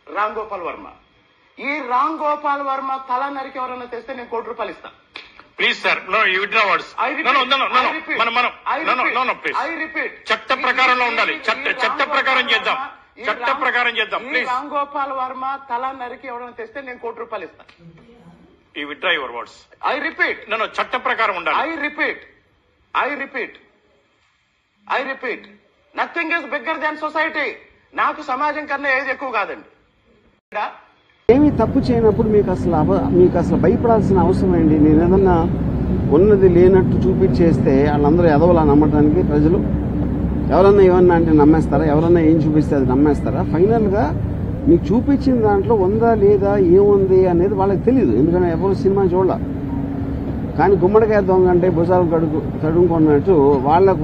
రామ్ గోపాల్ వర్మ. ఈ రామ్ గోపాల్ వర్మ తల నరికి ఎవరైనా తెస్తే నేను ₹1,00,00,000 ఇస్తాను. Please sir, no you withdraw words. చట్ట ప్రకారంలో ఉండాలి. చట్ట ప్రకారం చేద్దాం. చట్ట ప్రకారం చేద్దాం. ప్లీజ్. రామ్ గోపాల్ వర్మ తల నరికి ఎవరైనా తెస్తే నేను ₹1,00,00,000 ఇస్తాను. You withdraw your words. I repeat. చట్ట ప్రకారం ఉండాలి. I repeat. Nothing is bigger than society. నాకు సమాజం కన్నా ఏది ఎక్కువ కాదండి. ఏమీ తప్పు చేయనప్పుడు మీకు అసలు భయపడాల్సిన అవసరం ఏంటి? నేను ఏదన్నా ఉన్నది లేనట్టు చూపించేస్తే వాళ్ళందరూ ఎదవలా నమ్మటానికి ప్రజలు? ఎవరన్నా ఏమన్నా అంటే నమ్మేస్తారా? ఎవరన్నా ఏం చూపిస్తే అది నమ్మేస్తారా? ఫైనల్గా మీకు చూపించిన దాంట్లో ఉందా లేదా ఏముంది అనేది వాళ్ళకి తెలియదు. ఎందుకంటే ఎవరు సినిమా చూడాల. కానీ గుమ్మడికాయ దొంగ అంటే భుజాలు తడుముకున్నట్టు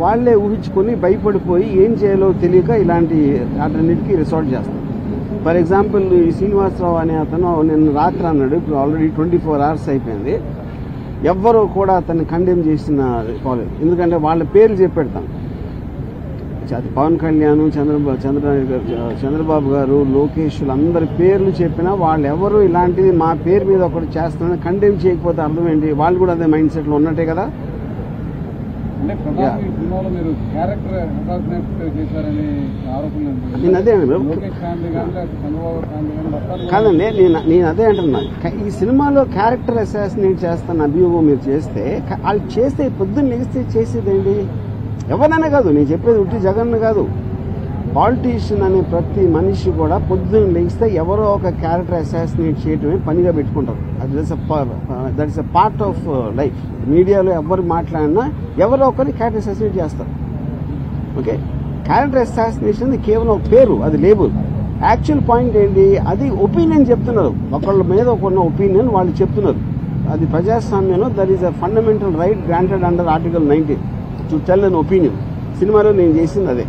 వాళ్ళే ఊహించుకొని భయపడిపోయి ఏం చేయాలో తెలియక ఇలాంటి వాటన్నిటికీ రిసార్ట్ చేస్తారు. ఫర్ ఎగ్జాంపుల్ ఈ శ్రీనివాసరావు అనే అతను నిన్న రాత్రి అన్నాడు, ఇప్పుడు ఆల్రెడీ 24 hours అయిపోయింది, ఎవ్వరూ కూడా అతన్ని కండెమ్ చేసిన కాలేదు. ఎందుకంటే వాళ్ళ పేర్లు చెప్పెడతాను. అది పవన్ కళ్యాణ్, చంద్రబాబు గారు, లోకేష్ అందరి పేర్లు చెప్పినా వాళ్ళు ఎవరు ఇలాంటిది మా పేరు మీద ఒకటి చేస్తున్నారని కండెమ్ చేయకపోతే అర్థం ఏంటి? వాళ్ళు కూడా అదే మైండ్ సెట్లో ఉన్నట్టే కదా. నేను అదే కాదండి, నేను అదే అంటున్నా. ఈ సినిమాలో క్యారెక్టర్ అసాసినేట్ చేస్తాను అభియోగం మీరు చేస్తే, వాళ్ళు చేస్తే పొద్దున్న లెగిస్తే చేసేదేంటి? ఎవరైనా కాదు, నేను చెప్పేది ఉట్టి జగన్ కాదు, పాలిటీషియన్ అనే ప్రతి మనిషి కూడా పొద్దున్న లెగిస్తే ఎవరో ఒక క్యారెక్టర్ అసాసినేట్ చేయటమే పనిగా పెట్టుకుంటారు. That is a part of life. మీడియాలో ఎవరు మాట్లాడినా ఎవరో ఒకరిని క్యారెక్టర్ అసాసినేట్ చేస్తారు. ఓకే, క్యారెక్టర్ అసాసినేషన్ కేవలం ఒక పేరు, అది లేబుల్. యాక్చువల్ పాయింట్ ఏంటి? అది ఒపీనియన్ చెప్తున్నారు, ఒకళ్ళ మీద ఒకళ్ళ ఒపీనియన్ వాళ్ళు చెప్తున్నారు. అది ప్రజాస్వామ్యంలో that is a fundamental right granted under Article 19 to tell an opinion. సినిమాలో నేను చేసింది అదే.